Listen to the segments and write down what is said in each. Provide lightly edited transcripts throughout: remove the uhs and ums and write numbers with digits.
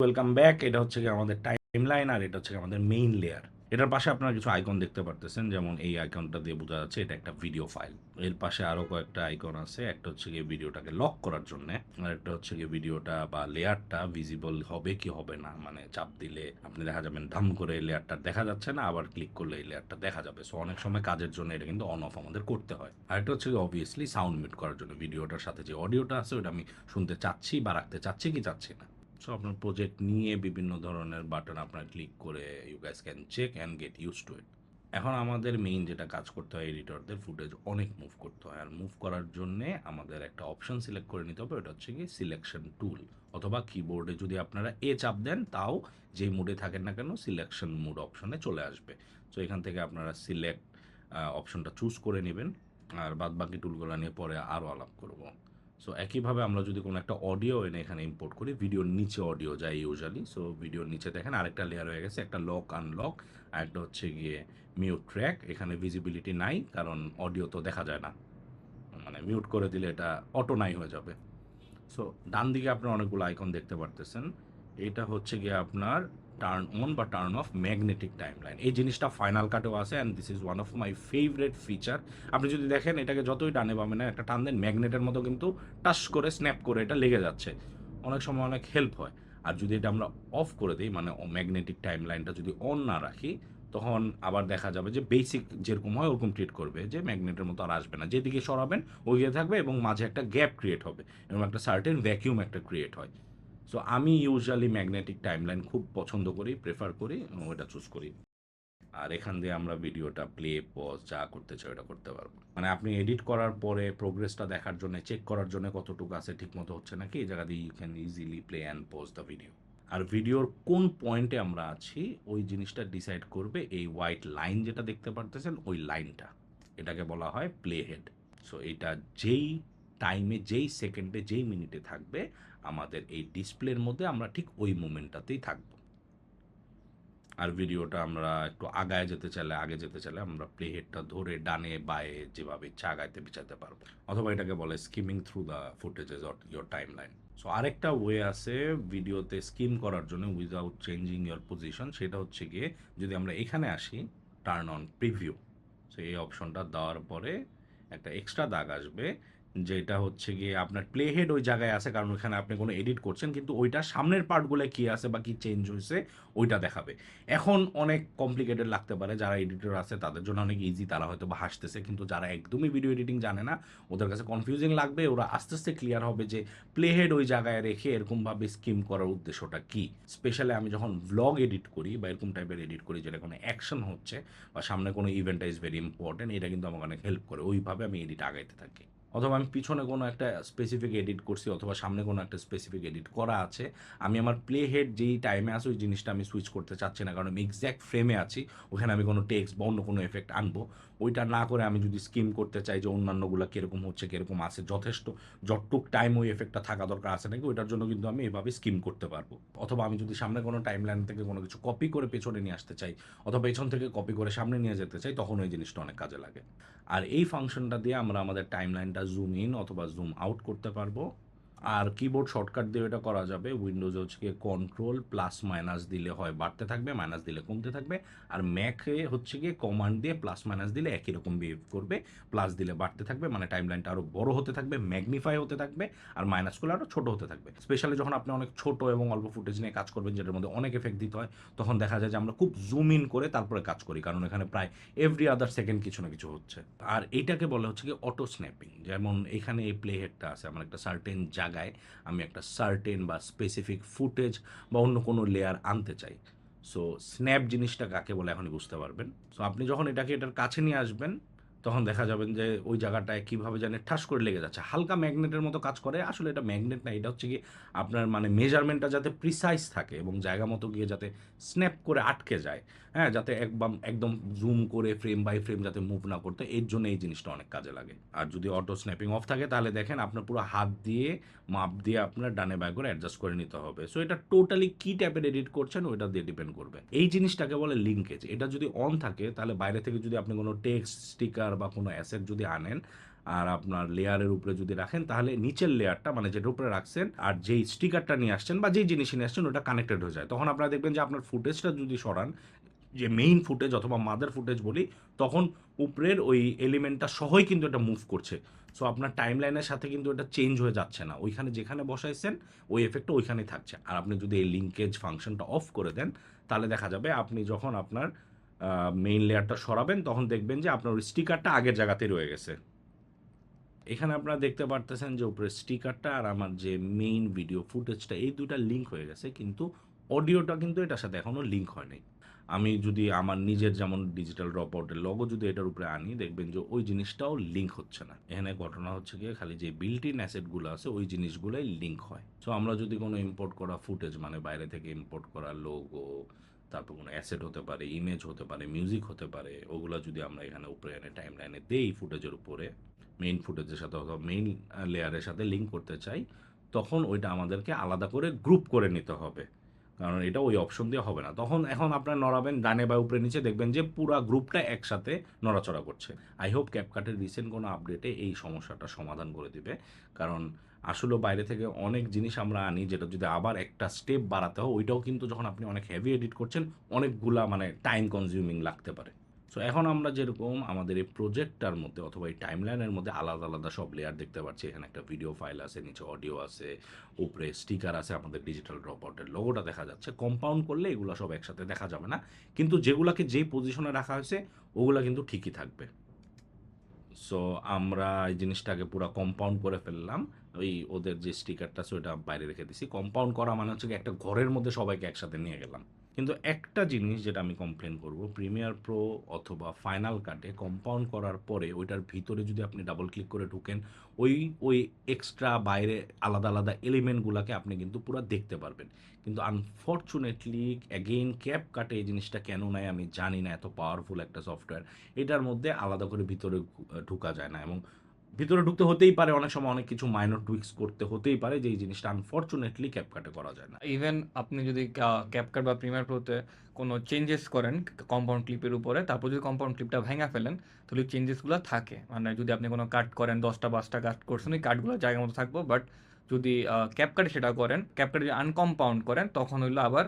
Welcome back. এটা হচ্ছে গিয়ে আমাদের টাইমলাইন আর এটা হচ্ছে গিয়ে আমাদের মেইন লেয়ার। এটার পাশে আপনারা কিছু আইকন দেখতে পারতেছেন, যেমন এই আইকনটা দিয়ে বোঝা যাচ্ছে এটা একটা ভিডিও ফাইল। এর পাশে আরও কয়েকটা আইকন আছে, একটা হচ্ছে গিয়ে ভিডিওটাকে লক করার জন্য, আর একটা হচ্ছে গিয়ে ভিডিওটা বা লেয়ারটা ভিজিবল হবে কি হবে না, মানে চাপ দিলে আপনি দেখা যাবেন ধাম করে লেয়ারটা দেখা যাচ্ছে না, আবার ক্লিক করলে এই লেয়ারটা দেখা যাবে। সো অনেক সময় কাজের জন্য এটা কিন্তু অন অফ আমাদের করতে হয়। আর এটা হচ্ছে গিয়ে অবভিয়াসলি সাউন্ড মিউট করার জন্য, ভিডিওটার সাথে যে অডিওটা আছে ওটা আমি শুনতে চাচ্ছি বা রাখতে চাচ্ছি কি চাচ্ছি না। সো আপনার প্রজেক্ট নিয়ে বিভিন্ন ধরনের বাটন আপনার ক্লিক করে you guys can check and get used to it. এখন আমাদের মেইন যেটা কাজ করতে হয়, এডিটরদের ফুটেজ অনেক মুভ করতে হয়, আর মুভ করার জন্যে আমাদের একটা অপশন সিলেক্ট করে নিতে হবে, ওটা হচ্ছে কি সিলেকশন টুল। অথবা কিবোর্ডে যদি আপনারা চাপ দেন তাও যেই মুডে থাকেন না কেন সিলেকশন মুড অপশনে চলে আসবে। সো এখান থেকে আপনারা সিলেক্ট অপশনটা চুজ করে নেবেন, আর বাদ বাকি টুলগুলো নিয়ে পরে আরও আলাপ করব। সো একইভাবে আমরা যদি কোনো একটা অডিও এনে এখানে ইম্পোর্ট করি, ভিডিওর নিচে অডিও যায় ইউজুয়ালি। সো ভিডিওর নিচে দেখেন আরেকটা লেয়ার হয়ে গেছে, একটা লক আনলক, আর একটা হচ্ছে গিয়ে মিউট ট্র্যাক। এখানে ভিজিবিলিটি নাই কারণ অডিও তো দেখা যায় না, মানে মিউট করে দিলে এটা অটো নাই হয়ে যাবে। সো ডান দিকে আপনার অনেকগুলো আইকন দেখতে পারতেছেন, এটা হচ্ছে গিয়ে আপনার টার্ন অন বা টার্ন অফ ম্যাগনেটিক টাইমলাইন। এই জিনিসটা ফাইনাল কাটেও আছে, and this is one of my favourite feature. আপনি যদি দেখেন এটাকে যতই ডানে বামে না একটা টান দেন, ম্যাগনেটের মতো কিন্তু টাচ করে স্ন্যাপ করে এটা লেগে যাচ্ছে, অনেক সময় অনেক হেল্প হয়। আর যদি এটা আমরা অফ করে দিই, মানে ম্যাগনেটিক টাইমলাইনটা যদি অন না রাখি, তখন আবার দেখা যাবে যে বেসিক যেরকম হয় ওরকম ট্রিট করবে, যে ম্যাগনেটের মতো আর আসবে না, যেদিকে সরাবেন ওইদিকে থাকবে এবং মাঝে একটা গ্যাপ ক্রিয়েট হবে এবং একটা সার্টেন ভ্যাকিউম একটা ক্রিয়েট হয়। সো আমি ইউজুয়ালি ম্যাগনেটিক টাইমলাইন খুব পছন্দ করি, প্রেফার করি, ওটা চুজ করি। আর এখান দিয়ে আমরা ভিডিওটা প্লে পজ যা করতে চাই ওটা করতে পারবো, মানে আপনি এডিট করার পরে প্রোগ্রেসটা দেখার জন্য, চেক করার জন্য কতটুকু আছে ঠিক মতো হচ্ছে নাকি, এই জায়গা দিয়ে you can easily play and pause the video. আর ভিডিওর কোন পয়েন্টে আমরা আছি ওই জিনিসটা ডিসাইড করবে এই হোয়াইট লাইন যেটা দেখতে পারতেছেন, ওই লাইনটা, এটাকে বলা হয় প্লে হেড। সো এটা যেই টাইমে, যেই সেকেন্ডে, যেই মিনিটে থাকবে আমাদের এই ডিসপ্লের মধ্যে, আমরা ঠিক ওই মোমেন্টটাতেই থাকবো। আর ভিডিওটা আমরা একটু আগায় যেতে চাইলে, আগে যেতে চাইলে আমরা প্লে হেডটা ধরে ডানে বায়ে যেভাবে ইচ্ছা আগাইতে পিছাতে পারবো, অথবা এটাকে বলে skimming through the footages or your time line. So আরেকটা ওয়ে আছে ভিডিওতে স্কিম করার জন্য উইদাউট চেঞ্জিং ইয়োর পজিশন, সেটা হচ্ছে গিয়ে যদি আমরা এখানে আসি, টার্ন অন প্রিভিউ। সো এই অপশনটা দেওয়ার পরে একটা এক্সট্রা দাগ আসবে, যেটা হচ্ছে গিয়ে আপনার প্লে হেড ওই জায়গায় আছে কারণ ওইখানে আপনি কোনো এডিট করছেন, কিন্তু ওইটা সামনের পার্টগুলো কী আছে বা কী চেঞ্জ হয়েছে ওইটা দেখাবে। এখন অনেক কমপ্লিকেটেড লাগতে পারে, যারা এডিটর আছে তাদের জন্য অনেক ইজি, তারা হয়তো বা হাসতেছে, কিন্তু যারা একদমই ভিডিও এডিটিং জানে না ওদের কাছে কনফিউজিং লাগবে। ওরা আস্তে আস্তে ক্লিয়ার হবে যে প্লে হেড ওই জায়গায় রেখে এরকমভাবে স্কিম করার উদ্দেশ্যটা কী। স্পেশালি আমি যখন ভ্লগ এডিট করি বা এরকম টাইপের এডিট করি যেটা কোনো অ্যাকশন হচ্ছে বা সামনে কোনো ইভেন্ট ইজ ভেরি ইম্পর্টেন্ট, এটা কিন্তু আমাকে অনেক হেল্প করে, ওইভাবে আমি এডিট আগাইতে থাকি। অথবা আমি পিছনে কোনো একটা স্পেসিফিক এডিট করছি অথবা সামনে কোনো একটা স্পেসিফিক এডিট করা আছে, আমি আমার প্লে হেড যেই টাইমে আছে ওই জিনিসটা আমি সুইচ করতে চাচ্ছি না, কারণ আমি এক্স্যাক্ট ফ্রেমে আছি, ওখানে আমি কোনো টেক্সট বা অন্য কোনো এফেক্ট আনবো, ওইটা না করে আমি যদি স্কিম করতে চাই যে অন্যান্যগুলো কীরকম হচ্ছে কীরকম আছে, যথেষ্ট যতটুক টাইম ওই এফেক্টটা থাকা দরকার আছে নাকি, ওইটার জন্য কিন্তু আমি এভাবে স্কিম করতে পারবো। অথবা আমি যদি সামনে কোনো টাইম লাইন থেকে কোনো কিছু কপি করে পেছনে নিয়ে আসতে চাই, অথবা পেছন থেকে কপি করে সামনে নিয়ে যেতে চাই, তখন ওই জিনিসটা অনেক কাজে লাগে। আর এই ফাংশনটা দিয়ে আমরা আমাদের টাইমলাইনটা জুম ইন অথবা জুম আউট করতে পারবো। আর কিবোর্ড শর্টকাট দিয়ে এটা করা যাবে, উইন্ডোজে হচ্ছে গিয়ে কন্ট্রোল প্লাস মাইনাস দিলে হয় বাড়তে থাকবে, মাইনাস দিলে কমতে থাকবে। আর ম্যাকে হচ্ছে গিয়ে কমান্ড দিয়ে প্লাস মাইনাস দিলে একই রকম বিহেভ করবে, প্লাস দিলে বাড়তে থাকবে, মানে টাইমলাইনটা আরও বড় হতে থাকবে, ম্যাগনিফাই হতে থাকবে, আর মাইনাসগুলো আরও ছোটো হতে থাকবে। স্পেশালি যখন আপনি অনেক ছোট এবং অল্প ফুটেজ নিয়ে কাজ করবেন যেটার মধ্যে অনেক এফেক্ট দিতে হয়, তখন দেখা যায় যে আমরা খুব জুম ইন করে তারপরে কাজ করি, কারণ এখানে প্রায় এভরি আদার সেকেন্ড কিছু না কিছু হচ্ছে। আর এইটাকে বলে হচ্ছে কি অটো স্ন্যাপিং। যেমন এখানে এই প্লে হেডটা আছে, আমার একটা সার্টেন জায়গায় আমি একটা সার্টেন বা স্পেসিফিক ফুটেজ বা অন্য কোনো লেয়ার আনতে চাই। সো স্ন্যাপ জিনিসটা কাকে বলে এখনই বুঝতে পারবেন। সো আপনি যখন এটাকে এটার কাছে নিয়ে আসবেন, তখন দেখা যাবেন যে ওই জায়গাটায় কীভাবে জানে ঠাস করে লেগে যাচ্ছে, হালকা ম্যাগনেটের মতো কাজ করে। আসলে এটা ম্যাগনেট না, এটা হচ্ছে কি আপনার মানে মেজারমেন্টটা যাতে প্রিসাইজ থাকে এবং জায়গা মতো গিয়ে যাতে স্ন্যাপ করে আটকে যায়, হ্যাঁ, যাতে একদম একদম জুম করে ফ্রেম বাই ফ্রেম যাতে মুভ না করতে, এর জন্য এই জিনিসটা অনেক কাজে লাগে। আর যদি অটো স্ন্যাপিং অফ থাকে তাহলে দেখেন আপনার পুরো হাত দিয়ে মাপ দিয়ে আপনার ডানে বাই করে অ্যাডজাস্ট করে নিতে হবে। সো এটা টোটালি কী টাইপের এডিট করছেন ওইটা দিয়ে ডিপেন্ড করবে। এই জিনিসটাকে বলে লিঙ্কেজ। এটা যদি অন থাকে তাহলে বাইরে থেকে যদি আপনি কোনো টেক্সট, স্টিকার বা কোনো অ্যাসেট যদি আনেন, আর আপনার লেয়ারের উপরে যদি রাখেন তাহলে নিচের লেয়ারটা মানে যেটার উপরে রাখছেন আর যেই স্টিকারটা নিয়ে আসছেন বা যেই জিনিস নিয়ে আসছেন ওটা কানেক্টেড হয়ে যায়। তখন আপনারা দেখবেন যে আপনার ফুটেজটা যদি সরান, যে মেইন ফুটেজ অথবা মাদার ফুটেজ বলি, তখন উপরের ওই এলিমেন্টটা সহই কিন্তু এটা মুভ করছে। সো আপনার টাইমলাইনের সাথে কিন্তু এটা চেঞ্জ হয়ে যাচ্ছে না। ওইখানে যেখানে বসাইছেন ওই এফেক্টটা ওইখানেই থাকছে। আর আপনি যদি এই লিঙ্কেজ ফাংশনটা অফ করে দেন, তাহলে দেখা যাবে আপনি যখন আপনার মেইন লেয়ারটা সরাবেন তখন দেখবেন যে আপনার ওই স্টিকারটা আগের জায়গাতেই রয়ে গেছে। এখানে আপনারা দেখতে পারতেছেন যে উপরে স্টিকারটা আর আমার যে মেইন ভিডিও ফুটেজটা এই ২ টা লিঙ্ক হয়ে গেছে। কিন্তু অডিওটা কিন্তু এটার সাথে এখনো লিঙ্ক হয় নাই। আমি যদি আমার নিজের যেমন ডিজিটাল ড্রপআউটের লোগো যদি এটার উপরে আনি, দেখবেন যে ওই জিনিসটাও লিঙ্ক হচ্ছে না। এখানে ঘটনা হচ্ছে গিয়ে খালি যে বিল্ট ইন অ্যাসেট গুলো আছে ওই জিনিসগুলাই লিঙ্ক হয়। সো আমরা যদি কোনো ইম্পোর্ট করা ফুটেজ মানে বাইরে থেকে ইম্পোর্ট করা লোগো, তারপর কোনো অ্যাসেট হতে পারে, ইমেজ হতে পারে, মিউজিক হতে পারে, ওগুলা যদি আমরা এখানে উপরে এনে টাইমলাইনে দেই ফুটেজের উপরে, মেইন ফুটেজের সাথে অথবা মেইন লেয়ারের সাথে লিঙ্ক করতে চাই, তখন ওইটা আমাদেরকে আলাদা করে গ্রুপ করে নিতে হবে। কারণ এটা ওই অপশন দিয়ে হবে না। তখন এখন আপনারা নড়াবেন ডানে বা উপরে নিচে, দেখবেন যে পুরা গ্রুপটা একসাথে নড়াচড়া করছে। আই হোপ ক্যাপকাটের রিসেন্ট কোনো আপডেটে এই সমস্যাটা সমাধান করে দিবে। কারণ আসলেও বাইরে থেকে অনেক জিনিস আমরা আনি যেটা যদি আবার একটা স্টেপ বাড়াতে হয়, ওইটাও কিন্তু যখন আপনি অনেক হেভি এডিট করছেন অনেকগুলা মানে টাইম কনজিউমিং লাগতে পারে। সো এখন আমরা যেরকম আমাদের এই প্রজেক্টটার মধ্যে অথবা এই টাইমলাইনের মধ্যে আলাদা আলাদা সব লেয়ার দেখতে পাচ্ছি। এখানে একটা ভিডিও ফাইল আছে, নিচে অডিও আছে, উপরে স্টিকার আছে, আমাদের ডিজিটাল ড্রপআউটের লোগোটা দেখা যাচ্ছে। কম্পাউন্ড করলে এগুলো সব একসাথে দেখা যাবে না, কিন্তু যেগুলাকে যেই পজিশনে রাখা হয়েছে ওগুলা কিন্তু ঠিকই থাকবে। সো আমরা এই জিনিসটাকে পুরা কম্পাউন্ড করে ফেললাম। ওই ওদের যে স্টিকারটা আছে ওইটা বাইরে রেখে দিছি। কম্পাউন্ড করা মানে হচ্ছে গিয়ে একটা ঘরের মধ্যে সবাইকে একসাথে নিয়ে গেলাম। কিন্তু একটা জিনিস যেটা আমি কমপ্লেন করব, প্রিমিয়ার প্রো অথবা ফাইনাল কাটে কম্পাউন্ড করার পরে ওইটার ভিতরে যদি আপনি ডাবল ক্লিক করে ঢুকেন, ওই ওই এক্সট্রা বাইরে আলাদা আলাদা এলিমেন্টগুলোকে আপনি কিন্তু পুরো দেখতে পারবেন। কিন্তু আনফরচুনেটলি অ্যাগেইন ক্যাপকাটে এই জিনিসটা কেন নেয় আমি জানি না। এত পাওয়ারফুল একটা সফটওয়্যার, এটার মধ্যে আলাদা করে ভিতরে ঢুকা যায় না। এবং ভিতরে ঢুকতে হতেই পারে, অনেক সময় অনেক কিছু মাইনর টুইকস করতে হতেই পারে, যে এই জিনিসটা আনফরচুনেটলি ক্যাপকাটে করা যায় না। ইভেন আপনি যদি ক্যাপকাট বা প্রিমিয়ার প্রোতে কোনো চেঞ্জেস করেন কম্পাউন্ড ক্লিপের উপরে, তারপর যদি কম্পাউন্ড ক্লিপটা ভেঙে ফেলেন, তাহলে চেঞ্জেসগুলো থাকে। মানে যদি আপনি কোনো কাট করেন, 10টা 5টা কাট করছেন, ওই কাটগুলো জায়গা মতো থাকবো। বাট যদি ক্যাপকাটে সেটা করেন, ক্যাপকাটে যদি আনকম্পাউন্ড করেন, তখন হইলো আবার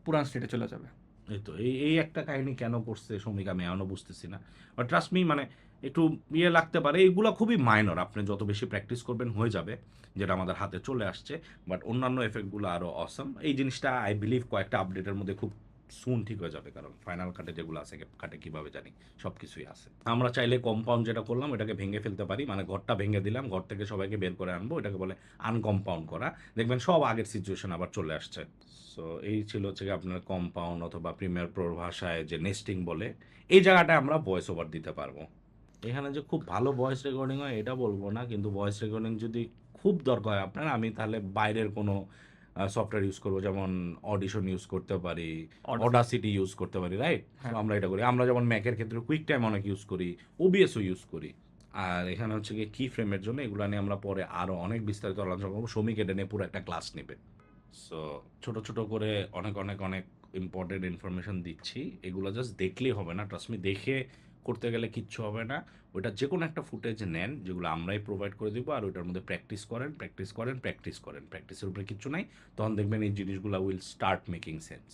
পুরান স্টেটে চলে যাবে। এই তো এই একটা কাহিনী কেন করছে শ্রমিক আমি এখনো বুঝতেছি না। বাট ট্রাস্ট মি, মানে একটু ইয়ে লাগতে পারে, এইগুলো খুবই মাইনর, আপনি যত বেশি প্র্যাকটিস করবেন হয়ে যাবে, যেটা আমাদের হাতে চলে আসছে। বাট অন্যান্য এফেক্টগুলো আরও অসম। এই জিনিসটা আই বিলিভ কয়েকটা আপডেটের মধ্যে খুব সুন ঠিক হয়ে যাবে, কারণ ফাইনাল কাটে যেগুলো আছে, কাটে কীভাবে জানি সব কিছুই আছে। আমরা চাইলে কম্পাউন্ড যেটা করলাম এটাকে ভেঙে ফেলতে পারি, মানে ঘরটা ভেঙে দিলাম, ঘর থেকে সবাইকে বের করে আনবো, এটাকে বলে আনকম্পাউন্ড করা। দেখবেন সব আগের সিচুয়েশন আবার চলে আসছে। সো এই ছিল হচ্ছে গিয়ে আপনার কম্পাউন্ড অথবা প্রিমিয়ার প্রোর ভাষায় যে নেস্টিং বলে, এই জায়গাটায় আমরা ভয়েস ওভার দিতে পারবো। এখানে যে খুব ভালো ভয়েস রেকর্ডিং হয় এটা বলবো না, কিন্তু ভয়েস রেকর্ডিং যদি খুব দরকার হয় আপনার, আমি তাহলে বাইরের কোনো সফটওয়্যার ইউজ করবো, যেমন অডিশন ইউজ করতে পারি, অডাসিটি ইউজ করতে পারি, রাইট? তো হ্যাঁ। আমরা এটা করি। আমরা যেমন ম্যাকের ক্ষেত্রে কুইক টাইম অনেক ইউজ করি, ওবিএসও ইউজ করি। আর এখানে হচ্ছে গিয়ে কি ফ্রেমের জন্য এগুলো নিয়ে আমরা পরে আরও অনেক বিস্তারিত আলোচনা করবো। শ্রমিক এটা নিয়ে পুরো একটা ক্লাস নেবে। সো ছোট ছোট করে অনেক অনেক অনেক ইম্পর্টেন্ট ইনফরমেশন দিচ্ছি। এগুলো জাস্ট দেখলেই হবে না, ট্রাস্ট মি, দেখে করতে গেলে কিচ্ছু হবে না। ওইটা যে কোনো একটা ফুটেজ নেন যেগুলো আমরাই প্রোভাইড করে দিব, আর ওইটার মধ্যে প্র্যাকটিস করেন, প্র্যাকটিস করেন, প্র্যাকটিস করেন। প্র্যাকটিসের উপরে কিচ্ছু নাই, তখন দেখবেন এই জিনিসগুলো উইল স্টার্ট মেকিং সেন্স।